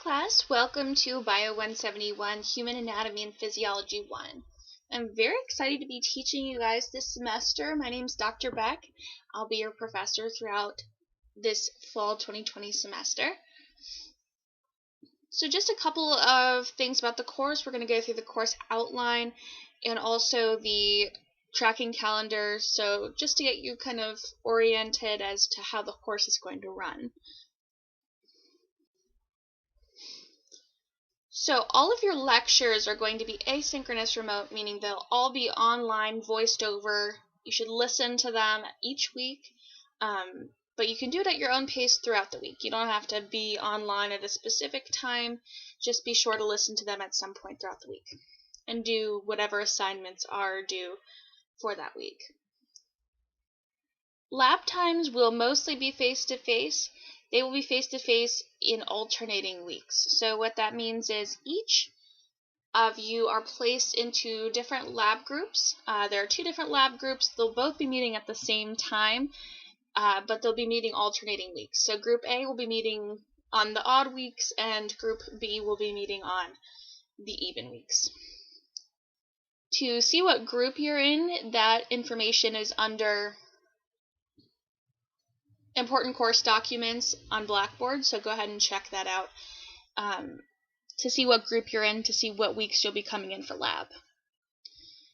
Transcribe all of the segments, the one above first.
class, welcome to BIO171 Human Anatomy and Physiology 1. I'm very excited to be teaching you guys this semester. My name is Dr. Beck. I'll be your professor throughout this fall 2020 semester. So just a couple of things about the course. We're going to go through the course outline and also the tracking calendar, so just to get you kind of oriented as to how the course is going to run. So all of your lectures are going to be asynchronous remote, meaning they'll all be online, voiced over. You should listen to them each week, but you can do it at your own pace throughout the week. You don't have to be online at a specific time. Just be sure to listen to them at some point throughout the week and do whatever assignments are due for that week. Lab times will mostly be face-to-face. They will be face-to-face in alternating weeks. So what that means is each of you are placed into different lab groups. There are two different lab groups. They'll both be meeting at the same time, but they'll be meeting alternating weeks. So Group A will be meeting on the odd weeks, and Group B will be meeting on the even weeks. To see what group you're in, that information is under important course documents on Blackboard, so go ahead and check that out to see what group you're in, to see what weeks you'll be coming in for lab.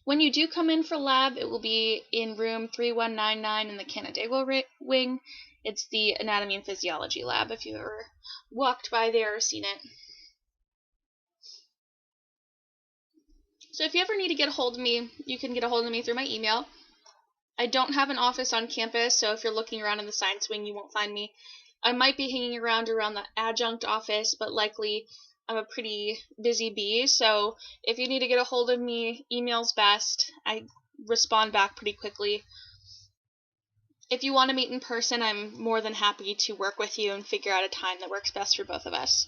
When you do come in for lab, it will be in room 3199 in the Canandaigua wing. It's the Anatomy and Physiology lab, if you've ever walked by there or seen it. So if you ever need to get a hold of me, you can get a hold of me through my email. I don't have an office on campus, so if you're looking around in the science wing, you won't find me. I might be hanging around the adjunct office, but likely I'm a pretty busy bee, so if you need to get a hold of me, email's best. I respond back pretty quickly. If you want to meet in person, I'm more than happy to work with you and figure out a time that works best for both of us.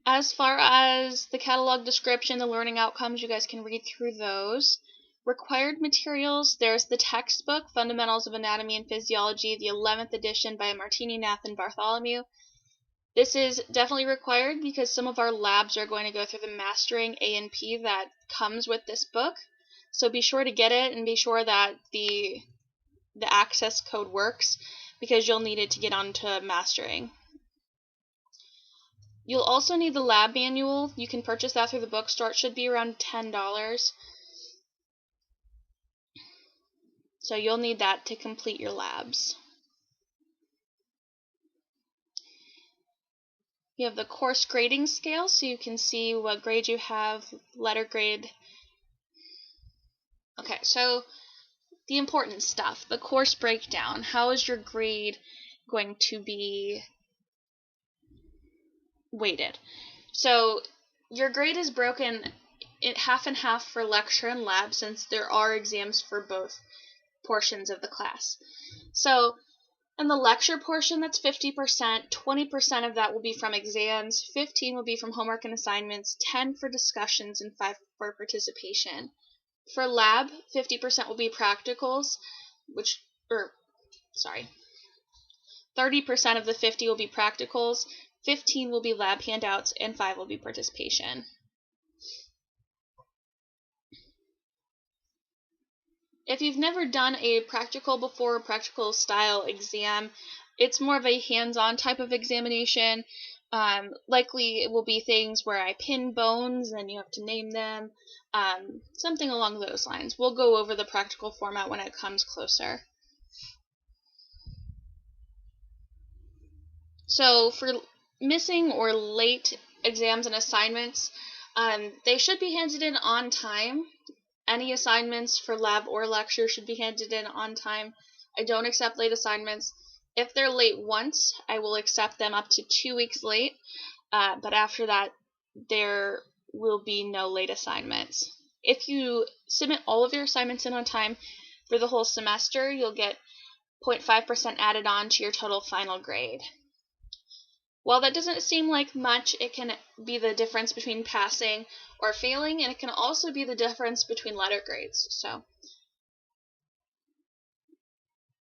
As far as the catalog description, the learning outcomes, you guys can read through those. Required materials, there's the textbook, Fundamentals of Anatomy and Physiology, the 11th edition by Martini, Nath, and Bartholomew. This is definitely required because some of our labs are going to go through the mastering A&P that comes with this book. So be sure to get it and be sure that the access code works because you'll need it to get onto mastering. You'll also need the lab manual. You can purchase that through the bookstore. It should be around $10. So you'll need that to complete your labs. You have the course grading scale, so you can see what grade you have, letter grade. Okay, so the important stuff, the course breakdown. How is your grade going to be weighted? So your grade is broken half and half for lecture and lab, since there are exams for both portions of the class. So in the lecture portion, that's 50%, 20% of that will be from exams, 15% will be from homework and assignments, 10% for discussions, and 5% for participation. For lab, 50% will be practicals, 30% of the 50 will be practicals, 15 will be lab handouts, and 5 will be participation. If you've never done a practical before, a practical style exam, it's more of a hands-on type of examination. Likely it will be things where I pin bones and you have to name them, something along those lines. We'll go over the practical format when it comes closer. So for missing or late exams and assignments, they should be handed in on time. Any assignments for lab or lecture should be handed in on time. I don't accept late assignments. If they're late once, I will accept them up to 2 weeks late, but after that, there will be no late assignments. If you submit all of your assignments in on time for the whole semester, you'll get 0.5% added on to your total final grade. While that doesn't seem like much, it can be the difference between passing or failing, and it can also be the difference between letter grades. So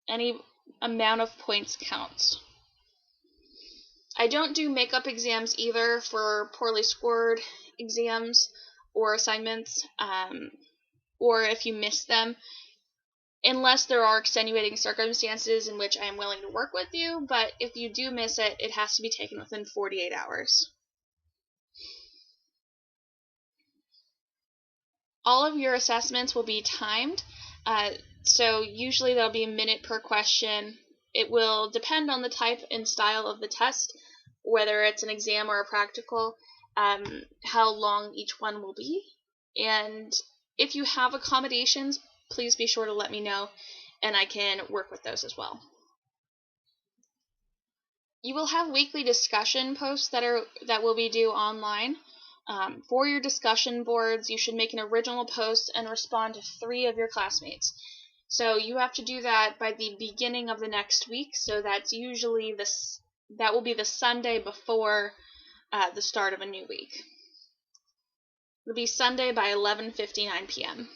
any amount of points counts. I don't do makeup exams either for poorly scored exams or assignments, or if you miss them, unless there are extenuating circumstances in which I am willing to work with you. But if you do miss it, it has to be taken within 48 hours. All of your assessments will be timed, so usually there'll be a minute per question. It will depend on the type and style of the test, whether it's an exam or a practical, how long each one will be. And if you have accommodations, please be sure to let me know, and I can work with those as well. You will have weekly discussion posts that will be due online. For your discussion boards, you should make an original post and respond to 3 of your classmates. So you have to do that by the beginning of the next week. So that's usually that will be the Sunday before the start of a new week. It'll be Sunday by 11:59 p.m.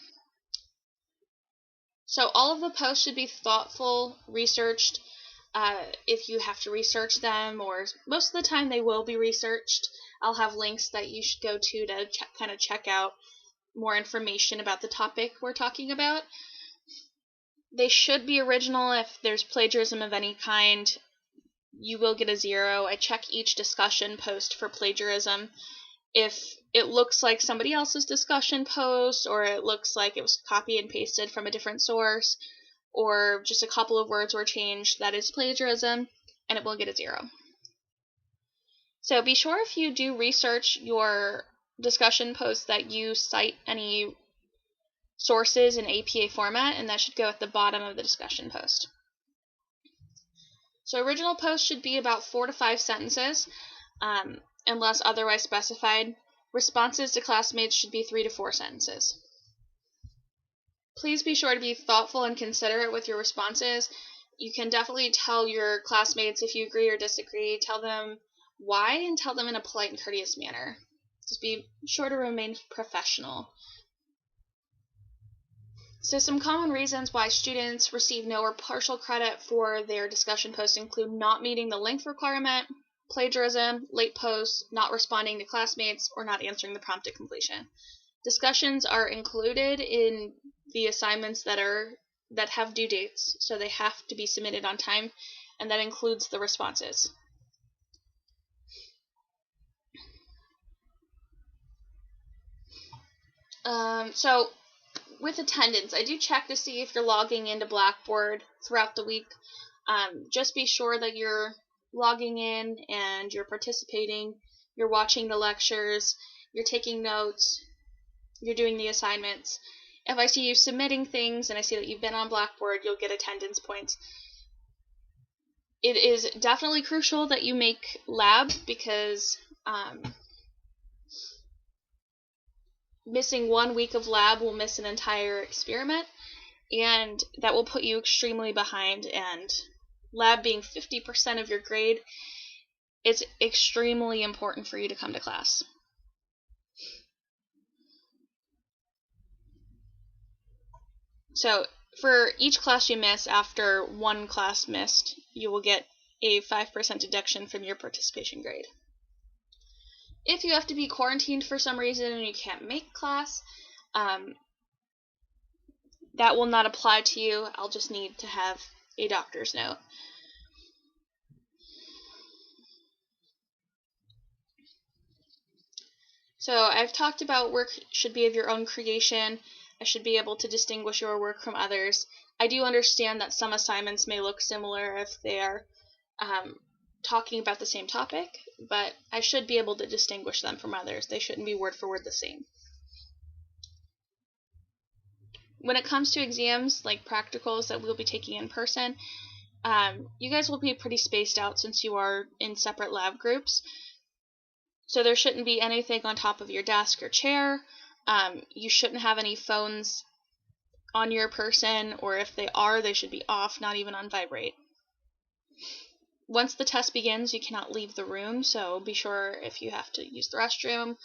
So all of the posts should be thoughtful, researched. If you have to research them, or most of the time they will be researched. I'll have links that you should go to kind of check out more information about the topic we're talking about. They should be original. If there's plagiarism of any kind, you will get a 0. I check each discussion post for plagiarism. If it looks like somebody else's discussion post, or it looks like it was copied and pasted from a different source, or just a couple of words were changed, that is plagiarism, and it will get a 0. So be sure if you do research your discussion posts that you cite any sources in APA format, and that should go at the bottom of the discussion post. So original posts should be about 4 to 5 sentences, unless otherwise specified. Responses to classmates should be 3 to 4 sentences. Please be sure to be thoughtful and considerate with your responses. You can definitely tell your classmates if you agree or disagree. Tell them why, and tell them in a polite and courteous manner. Just be sure to remain professional. So some common reasons why students receive no or partial credit for their discussion posts include not meeting the length requirement, plagiarism, late posts, not responding to classmates, or not answering the prompt at completion. Discussions are included in the assignments that have due dates, so they have to be submitted on time, and that includes the responses. So with attendance, I do check to see if you're logging into Blackboard throughout the week. Just be sure that you're logging in and you're participating, you're watching the lectures, you're taking notes, you're doing the assignments. If I see you submitting things and I see that you've been on Blackboard, you'll get attendance points. It is definitely crucial that you make lab, because missing 1 week of lab will miss an entire experiment, and that will put you extremely behind. And lab being 50% of your grade, it's extremely important for you to come to class. So for each class you miss, after 1 class missed, you will get a 5% deduction from your participation grade. If you have to be quarantined for some reason and you can't make class, that will not apply to you. I'll just need to have a doctor's note. So I've talked about work should be of your own creation. I should be able to distinguish your work from others. I do understand that some assignments may look similar if they are talking about the same topic, but I should be able to distinguish them from others. They shouldn't be word for word the same. When it comes to exams, like practicals that we'll be taking in person, you guys will be pretty spaced out since you are in separate lab groups. So there shouldn't be anything on top of your desk or chair. You shouldn't have any phones on your person, or if they are, they should be off, not even on vibrate. Once the test begins, you cannot leave the room, so be sure if you have to use the restroom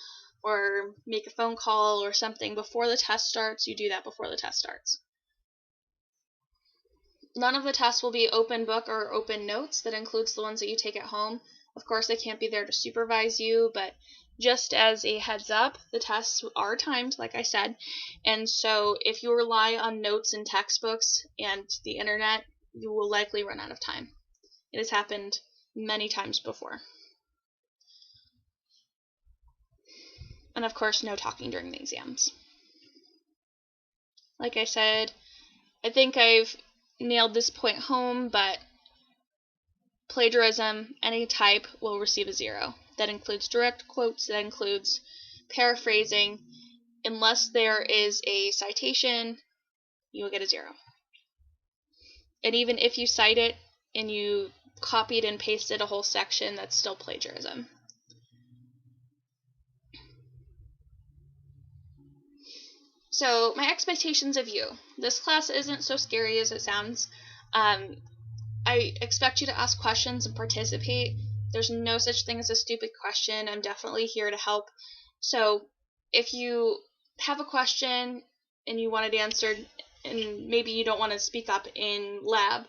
or make a phone call or something before the test starts, you do that before the test starts. None of the tests will be open book or open notes. That includes the ones that you take at home. Of course, they can't be there to supervise you, but just as a heads up, the tests are timed, like I said, and so if you rely on notes and textbooks and the internet, you will likely run out of time. It has happened many times before. And of course, no talking during the exams. Like I said, I think I've nailed this point home, but plagiarism, any type, will receive a 0. That includes direct quotes, that includes paraphrasing. Unless there is a citation, you will get a 0. And even if you cite it and you copied and pasted a whole section, that's still plagiarism. So, my expectations of you. This class isn't so scary as it sounds. I expect you to ask questions and participate. There's no such thing as a stupid question. I'm definitely here to help. So, if you have a question and you want it answered, and maybe you don't want to speak up in lab,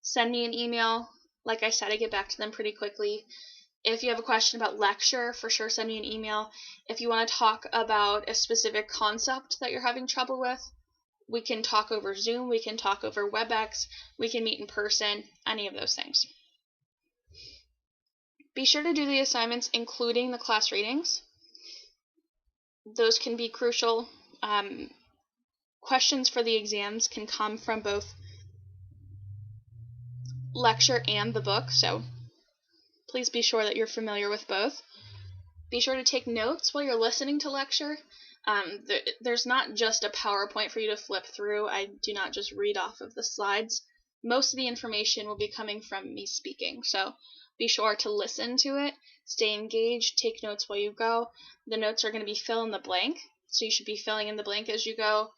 send me an email. Like I said, I get back to them pretty quickly. If you have a question about lecture, for sure send me an email. If you want to talk about a specific concept that you're having trouble with, we can talk over Zoom, we can talk over WebEx, we can meet in person, any of those things. Be sure to do the assignments, including the class readings. Those can be crucial. Questions for the exams can come from both lecture and the book, so please be sure that you're familiar with both. Be sure to take notes while you're listening to lecture. There's not just a PowerPoint for you to flip through. I do not just read off of the slides. Most of the information will be coming from me speaking, so be sure to listen to it, stay engaged, take notes while you go. The notes are going to be fill in the blank, so you should be filling in the blank as you go,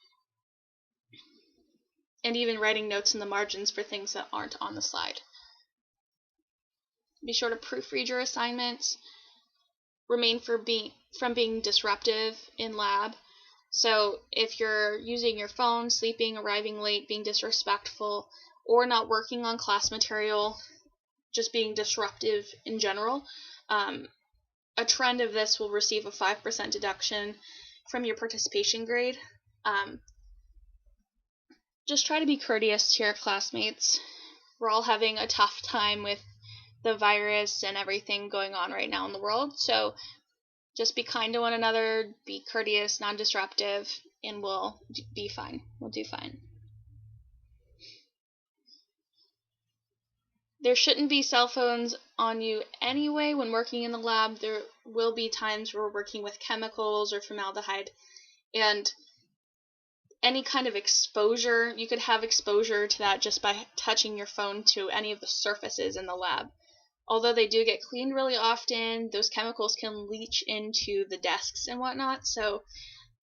and even writing notes in the margins for things that aren't on the slide. Be sure to proofread your assignments. Remain from being disruptive in lab. So if you're using your phone, sleeping, arriving late, being disrespectful, or not working on class material, just being disruptive in general, a trend of this will receive a 5% deduction from your participation grade. Just try to be courteous to your classmates. We're all having a tough time with the virus and everything going on right now in the world, so just be kind to one another, be courteous, non-disruptive, and we'll be fine. We'll do fine. There shouldn't be cell phones on you anyway when working in the lab. There will be times where we're working with chemicals or formaldehyde, and any kind of exposure, you could have exposure to that just by touching your phone to any of the surfaces in the lab. Although they do get cleaned really often, those chemicals can leach into the desks and whatnot, so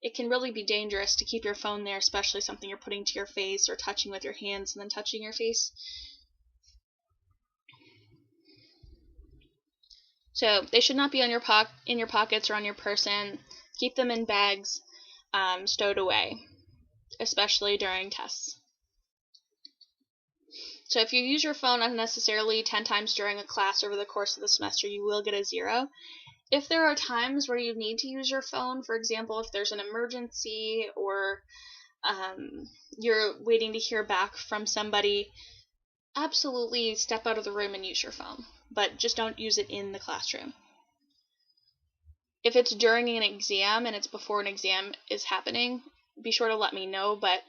it can really be dangerous to keep your phone there, especially something you're putting to your face or touching with your hands and then touching your face. So they should not be on in your pockets or on your person. Keep them in bags, stowed away, especially during tests. So if you use your phone unnecessarily 10 times during a class over the course of the semester, you will get a 0. If there are times where you need to use your phone, for example, if there's an emergency or you're waiting to hear back from somebody, absolutely step out of the room and use your phone, but just don't use it in the classroom. If it's during an exam and it's before an exam is happening, be sure to let me know, but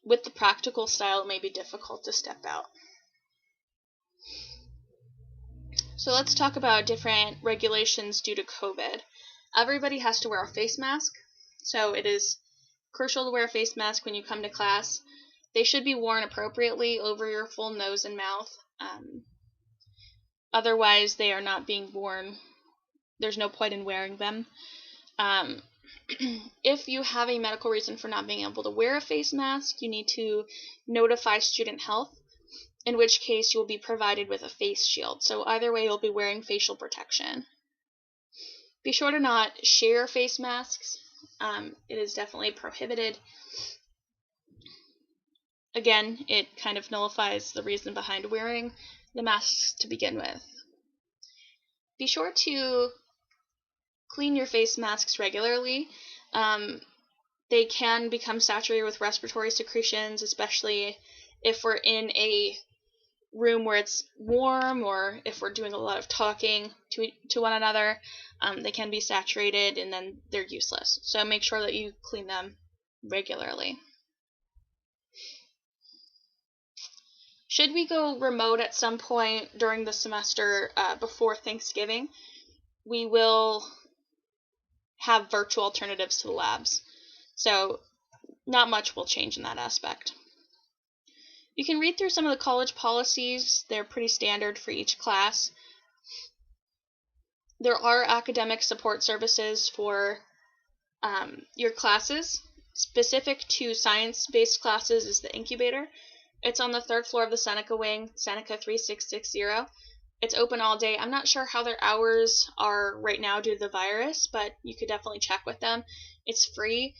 with the practical style, it may be difficult to step out. So let's talk about different regulations due to COVID. Everybody has to wear a face mask, so it is crucial to wear a face mask when you come to class. They should be worn appropriately over your full nose and mouth. Otherwise, they are not being worn. There's no point in wearing them. If you have a medical reason for not being able to wear a face mask, you need to notify student health, in which case you will be provided with a face shield. So either way, you'll be wearing facial protection. Be sure to not share face masks. It is definitely prohibited. again, it kind of nullifies the reason behind wearing the masks to begin with. Be sure to clean your face masks regularly. They can become saturated with respiratory secretions, especially if we're in a room where it's warm or if we're doing a lot of talking to one another. They can be saturated and then they're useless. So make sure that you clean them regularly. Should we go remote at some point during the semester before Thanksgiving, we will have virtual alternatives to the labs. So not much will change in that aspect. You can read through some of the college policies. They're pretty standard for each class. There are academic support services for your classes. Specific to science-based classes is the incubator. It's on the 3rd floor of the Seneca wing, Seneca 3660. It's open all day. I'm not sure how their hours are right now due to the virus, but you could definitely check with them. It's free.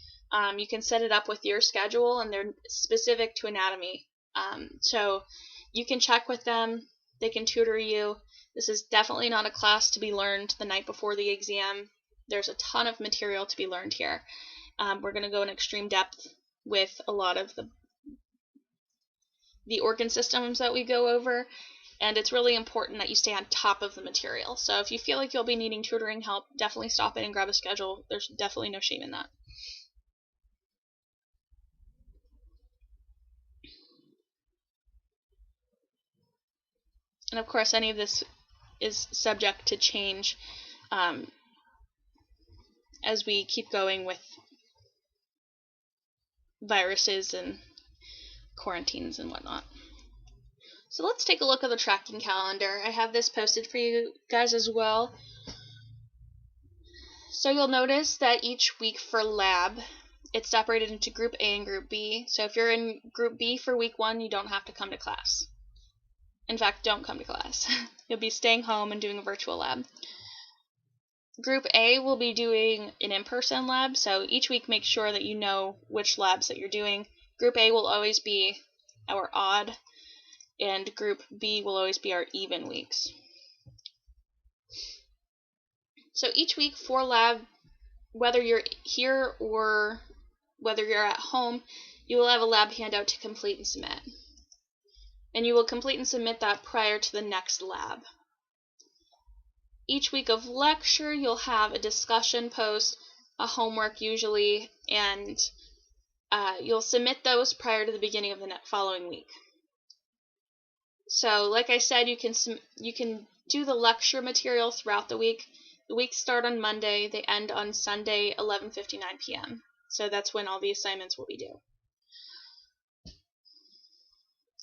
You can set it up with your schedule, and they're specific to anatomy. So you can check with them. They can tutor you. This is definitely not a class to be learned the night before the exam. There's a ton of material to be learned here. We're going to go in extreme depth with a lot of the organ systems that we go over, and it's really important that you stay on top of the material. So if you feel like you'll be needing tutoring help, definitely stop in and grab a schedule. There's definitely no shame in that. And of course, any of this is subject to change as we keep going with viruses and quarantines and whatnot. So let's take a look at the tracking calendar. I have this posted for you guys as well. So you'll notice that each week for lab, it's separated into Group A and Group B. So if you're in Group B for week 1, you don't have to come to class. In fact, don't come to class. You'll be staying home and doing a virtual lab. Group A will be doing an in-person lab, so each week make sure that you know which labs that you're doing. Group A will always be our odd, and Group B will always be our even weeks. So each week for lab, whether you're here or whether you're at home, you will have a lab handout to complete and submit. And you will complete and submit that prior to the next lab. Each week of lecture, you'll have a discussion post, a homework usually, and you'll submit those prior to the beginning of the following week. So, like I said, you can do the lecture material throughout the week. The weeks start on Monday, they end on Sunday, 11:59 p.m. So that's when all the assignments will be due.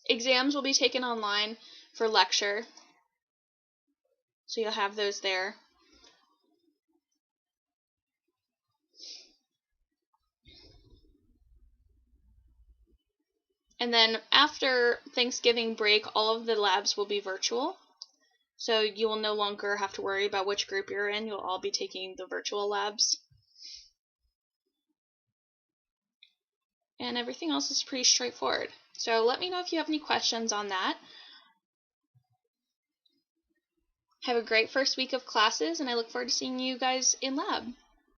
Exams will be taken online for lecture, so you'll have those there. And then after Thanksgiving break, all of the labs will be virtual. So you will no longer have to worry about which group you're in. You'll all be taking the virtual labs. And everything else is pretty straightforward. So let me know if you have any questions on that. Have a great first week of classes, and I look forward to seeing you guys in lab.